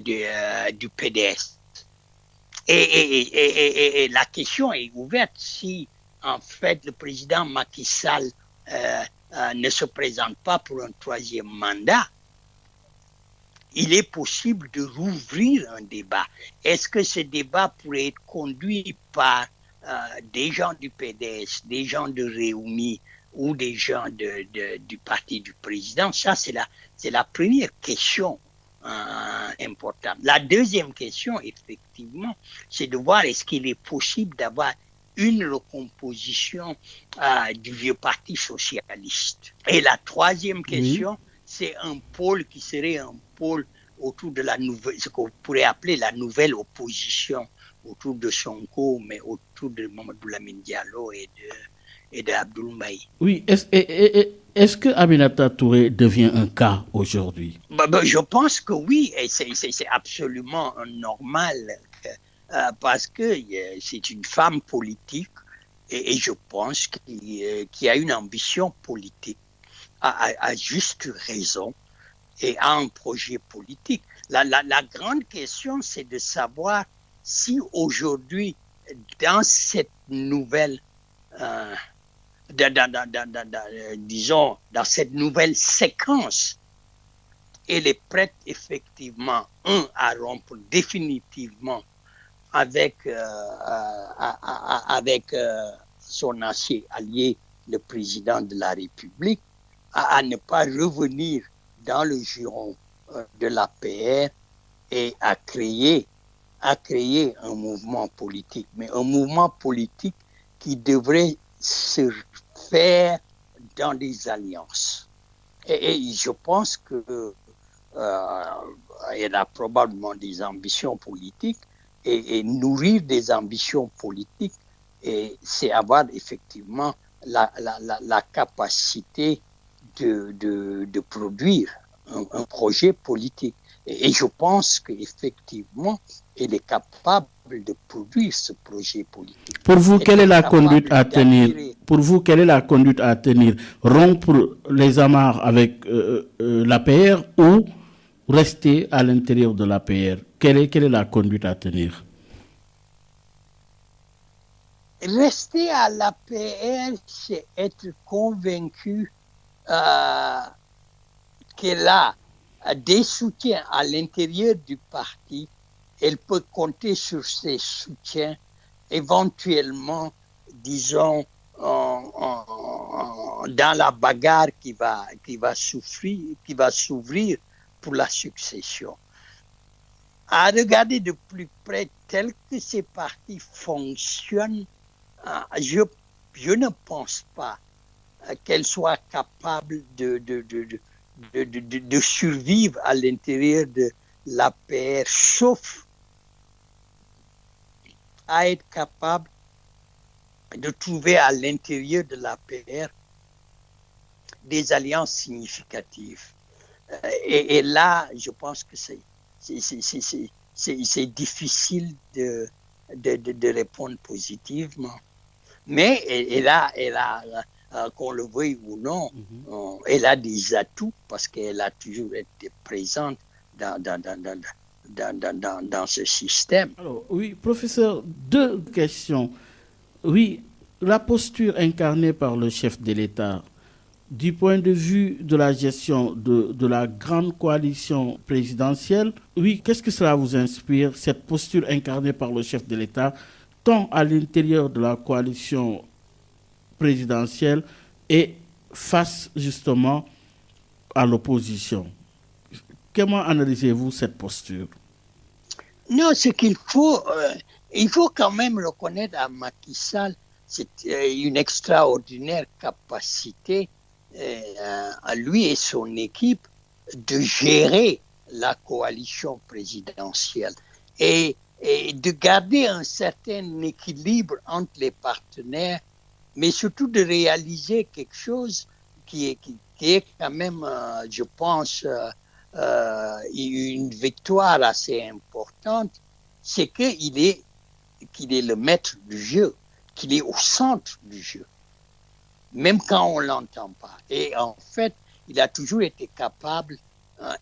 du PDS? Et la question est ouverte. Si, en fait, le président Macky Sall ne se présente pas pour un 3e mandat, il est possible de rouvrir un débat. Est-ce que ce débat pourrait être conduit par des gens du PDS, des gens de Réumi ou des gens du parti du président? Ça, c'est la première question importante. La deuxième question, effectivement, c'est de voir est-ce qu'il est possible d'avoir une recomposition du vieux parti socialiste. Et la troisième question, c'est un pôle qui serait un pôle autour de ce qu'on pourrait appeler la nouvelle opposition, autour de Sonko, mais autour de Mamadou Lamine Diallo et de Abdoul Mbaye. Oui, est-ce que Aminata Touré devient un cas aujourd'hui? Je pense que oui, et c'est absolument normal, parce que c'est une femme politique, et je pense qu'il y a une ambition politique. a juste raison et a un projet politique. La grande question, c'est de savoir si aujourd'hui, dans cette nouvelle, disons, dans cette nouvelle séquence, elle est prête effectivement, à rompre définitivement avec son ancien allié, le président de la République, à ne pas revenir dans le giron de l'APR et à créer un mouvement politique, mais un mouvement politique qui devrait se faire dans des alliances. Et je pense que elle a probablement des ambitions politiques et nourrir des ambitions politiques, et c'est avoir effectivement la capacité de produire un projet politique. Et je pense qu'effectivement, elle est capable de produire ce projet politique. Pour vous, quelle est la conduite à tenir? Pour vous, quelle est la conduite à tenir? Rompre les amarres avec l'APR ou rester à l'intérieur de l'APR? Quelle est la conduite à tenir? Rester à l'APR, c'est être convaincu qu'elle a des soutiens à l'intérieur du parti. Elle peut compter sur ces soutiens, éventuellement, disons, dans la bagarre qui va s'ouvrir pour la succession. À regarder de plus près tel que ces partis fonctionnent, je ne pense pas qu'elle soit capable de survivre à l'intérieur de l'APR, sauf à être capable de trouver à l'intérieur de l'APR des alliances significatives. Et là, je pense que c'est difficile de répondre positivement. Mais elle a qu'on le veuille ou non, elle a des atouts parce qu'elle a toujours été présente dans ce système. Alors, oui, professeur, deux questions. Oui, la posture incarnée par le chef de l'État, du point de vue de la gestion de la grande coalition présidentielle, oui, qu'est-ce que cela vous inspire, cette posture incarnée par le chef de l'État, tant à l'intérieur de la coalition présidentielle et face justement à l'opposition? Comment analysez-vous cette posture? Non, ce qu'il faut, il faut quand même reconnaître à Macky Sall, c'est une extraordinaire capacité à lui et son équipe de gérer la coalition présidentielle et de garder un certain équilibre entre les partenaires, mais surtout de réaliser quelque chose qui est quand même, je pense, une victoire assez importante, c'est qu'il est le maître du jeu, qu'il est au centre du jeu, même quand on ne l'entend pas. Et en fait, il a toujours été capable,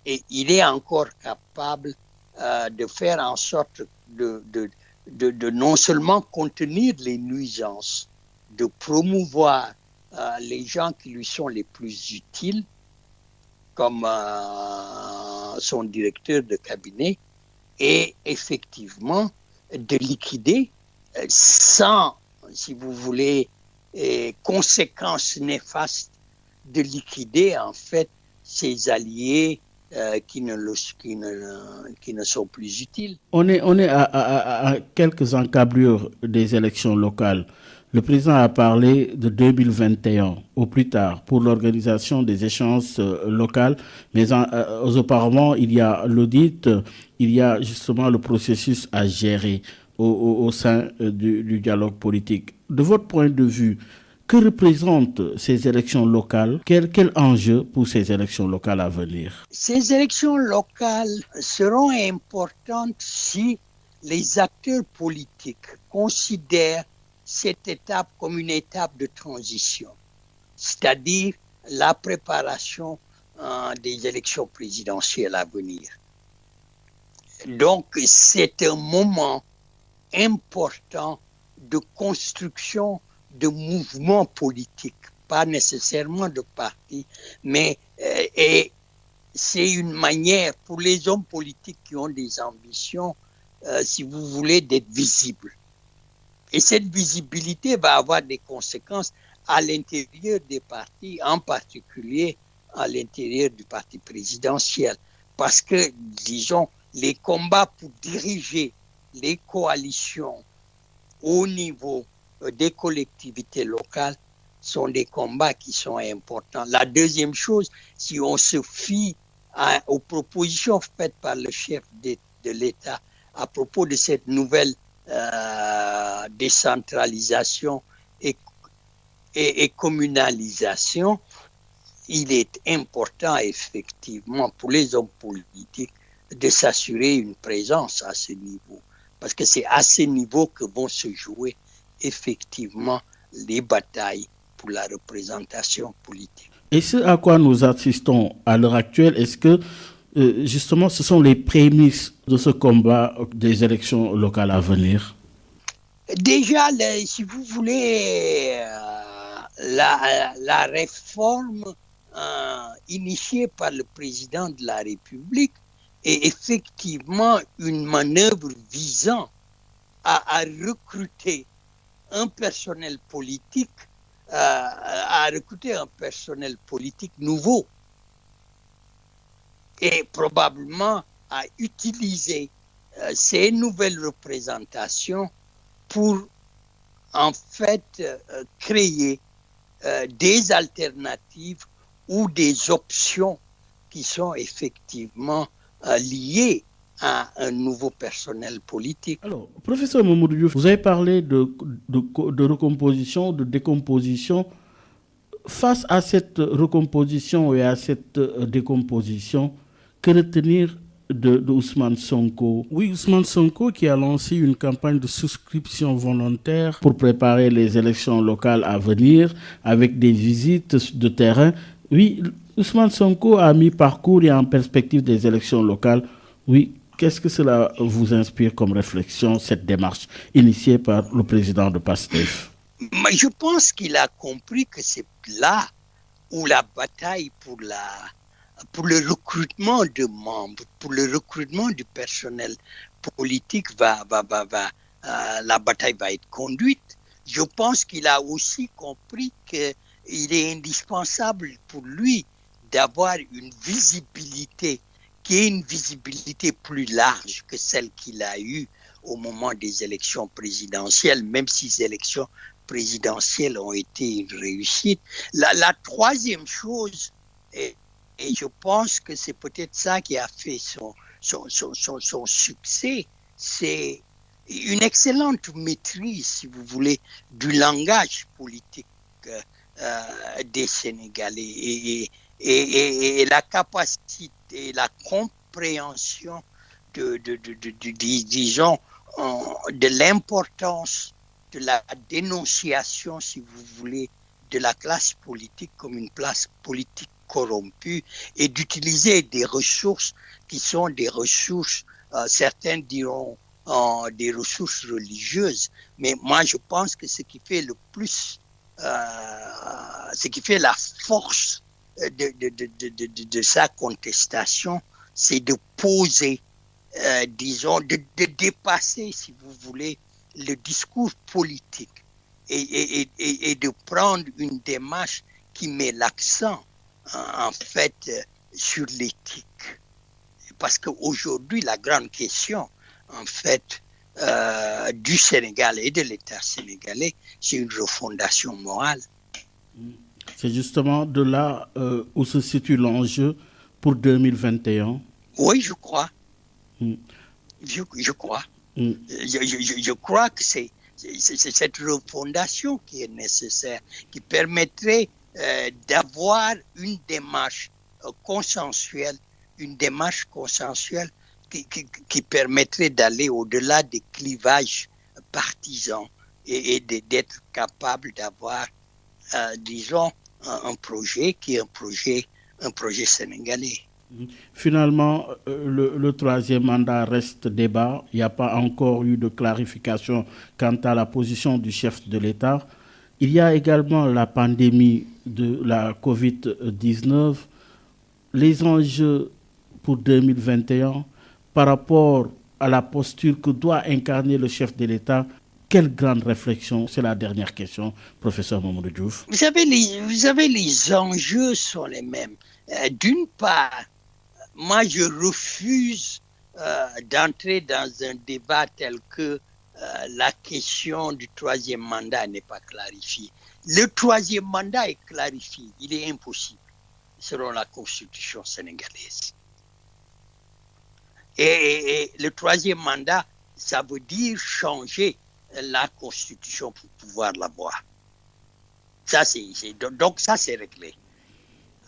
et il est encore capable de faire en sorte de non seulement contenir les nuisances, de promouvoir les gens qui lui sont les plus utiles, comme son directeur de cabinet, et effectivement de liquider sans, si vous voulez, conséquences néfastes, de liquider en fait ses alliés qui ne sont plus utiles. On est à quelques encablures des élections locales. Le président a parlé de 2021 au plus tard pour l'organisation des échéances locales, mais auparavant il y a l'audit, il y a justement le processus à gérer au sein du dialogue politique. De votre point de vue, que représentent ces élections locales? Quel enjeu pour ces élections locales à venir? Ces élections locales seront importantes si les acteurs politiques considèrent cette étape comme une étape de transition. C'est-à-dire la préparation des élections présidentielles à venir. Donc, c'est un moment important de construction de mouvements politiques, pas nécessairement de partis, mais et c'est une manière pour les hommes politiques qui ont des ambitions, si vous voulez, d'être visibles. Et cette visibilité va avoir des conséquences à l'intérieur des partis, en particulier à l'intérieur du parti présidentiel. Parce que, disons, les combats pour diriger les coalitions au niveau des collectivités locales sont des combats qui sont importants. La deuxième chose, si on se fie aux propositions faites par le chef de l'État à propos de cette nouvelle décentralisation et communalisation, il est important effectivement pour les hommes politiques de s'assurer une présence à ce niveau. Parce que c'est à ce niveau que vont se jouer effectivement les batailles pour la représentation politique. Et ce à quoi nous assistons à l'heure actuelle, est-ce que justement ce sont les prémices de ce combat des élections locales à venir? Déjà, si vous voulez, la réforme initiée par le président de la République est effectivement une manœuvre visant à recruter un personnel politique, nouveau et probablement à utiliser ces nouvelles représentations pour en fait créer des alternatives ou des options qui sont effectivement liées à un nouveau personnel politique. Alors, professeur Mamadou Diouf, vous avez parlé de recomposition, de décomposition. Face à cette recomposition et à cette décomposition, que retenir de Ousmane Sonko? Oui, Ousmane Sonko qui a lancé une campagne de souscription volontaire pour préparer les élections locales à venir avec des visites de terrain. Oui, Ousmane Sonko a mis parcours et en perspective des élections locales. Oui, qu'est-ce que cela vous inspire comme réflexion, cette démarche initiée par le président de PASTEF? Mais je pense qu'il a compris que c'est là où la bataille pour le recrutement de membres, pour le recrutement du personnel politique la bataille va être conduite. Je pense qu'il a aussi compris qu'il est indispensable pour lui d'avoir une visibilité qui est une visibilité plus large que celle qu'il a eue au moment des élections présidentielles, même si ces élections présidentielles ont été une réussite. La troisième chose, et je pense que c'est peut-être ça qui a fait son succès, c'est une excellente maîtrise, si vous voulez, du langage politique des Sénégalais et la capacité, la compréhension disons, de l'importance de la dénonciation, si vous voulez, de la classe politique comme une classe politique corrompue et d'utiliser des ressources qui sont des ressources, certains diront des ressources religieuses, mais moi je pense que ce qui fait le plus, ce qui fait la force de sa contestation, c'est de poser, disons, de dépasser, si vous voulez, le discours politique et de prendre une démarche qui met l'accent, en fait, sur l'éthique. Parce qu'aujourd'hui, la grande question, en fait, du Sénégal et de l'État sénégalais, c'est une refondation morale. C'est justement de là où se situe l'enjeu pour 2021. Oui, je crois. Je crois. Je crois que c'est cette refondation qui est nécessaire, qui permettrait d'avoir une démarche consensuelle, qui permettrait d'aller au-delà des clivages partisans et d'être capable d'avoir, disons, un projet qui est un projet sénégalais. Finalement, le troisième mandat reste débat. Il n'y a pas encore eu de clarification quant à la position du chef de l'État. Il y a également la pandémie de la Covid-19, les enjeux pour 2021 par rapport à la posture que doit incarner le chef de l'État. Quelle grande réflexion? C'est la dernière question, professeur Mamadou Diouf. Vous savez, les enjeux sont les mêmes. D'une part, moi, je refuse d'entrer dans un débat tel que la question du troisième mandat n'est pas clarifiée. Le troisième mandat est clarifié. Il est impossible, selon la constitution sénégalaise. Et le troisième mandat, ça veut dire changer la constitution pour pouvoir l'avoir. Donc ça, c'est réglé.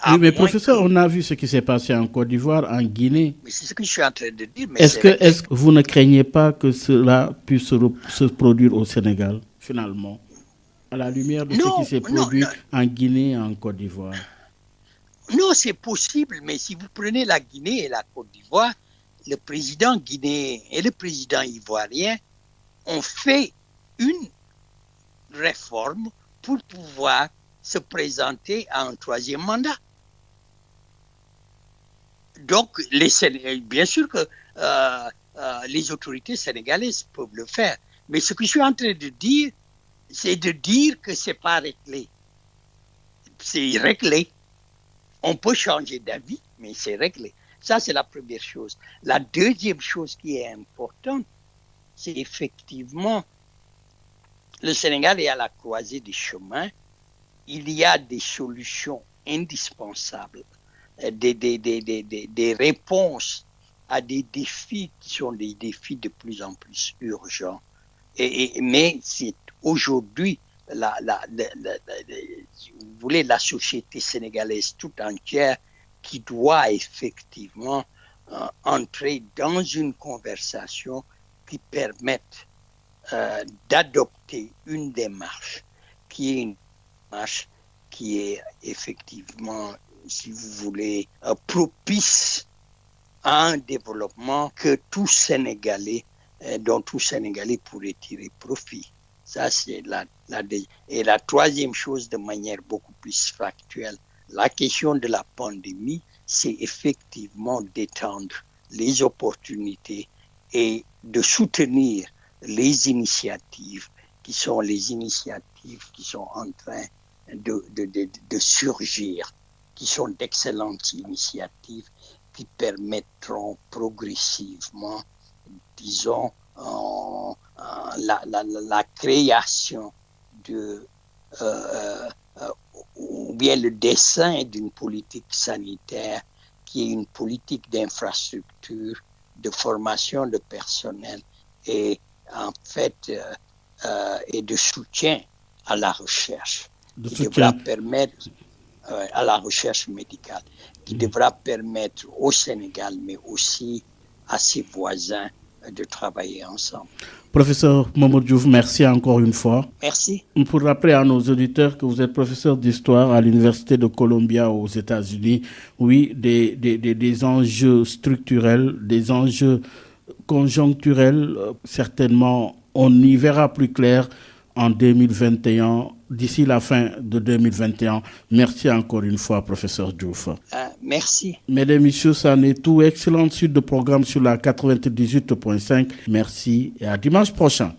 Oui, mais professeur, on a vu ce qui s'est passé en Côte d'Ivoire, en Guinée. Mais c'est ce que je suis en train de dire. Est-ce que vous ne craignez pas que cela puisse se produire au Sénégal, finalement, à la lumière de ce qui s'est produit en Guinée et en Côte d'Ivoire? Non, c'est possible, mais si vous prenez la Guinée et la Côte d'Ivoire, le président guinéen et le président ivoirien ont fait une réforme pour pouvoir se présenter à un troisième mandat. Donc, bien sûr que les autorités sénégalaises peuvent le faire. Mais ce que je suis en train de dire, c'est de dire que ce n'est pas réglé. C'est réglé. On peut changer d'avis, mais c'est réglé. Ça, c'est la première chose. La deuxième chose qui est importante, c'est effectivement, le Sénégal est à la croisée des chemins. Il y a des solutions indispensables, des réponses à des défis qui sont des défis de plus en plus urgents. Mais c'est aujourd'hui, vous voulez, la société sénégalaise tout entière qui doit effectivement entrer dans une conversation qui permette d'adopter une démarche qui est effectivement, si vous voulez, propice à un développement que dont tout Sénégalais pourrait tirer profit. Ça, c'est et la troisième chose, de manière beaucoup plus factuelle, la question de la pandémie, c'est effectivement d'étendre les opportunités et de soutenir les initiatives qui sont en train de surgir, qui sont d'excellentes initiatives qui permettront progressivement, disons, la création ou bien le dessin d'une politique sanitaire qui est une politique d'infrastructure, de formation de personnel et en fait et de soutien à la recherche, devra permettre à la recherche médicale, qui devra permettre au Sénégal, mais aussi à ses voisins, de travailler ensemble. Professeur Mamadou Diouf, merci encore une fois. Merci. Pour rappeler à nos auditeurs que vous êtes professeur d'histoire à l'Université de Columbia aux États-Unis, oui, des enjeux structurels, des enjeux conjoncturels, certainement on y verra plus clair en 2021, d'ici la fin de 2021. Merci encore une fois, professeur Diouf. Merci. Mesdames et messieurs, ça en est tout. Excellente suite de programme sur la 98.5. Merci et à dimanche prochain.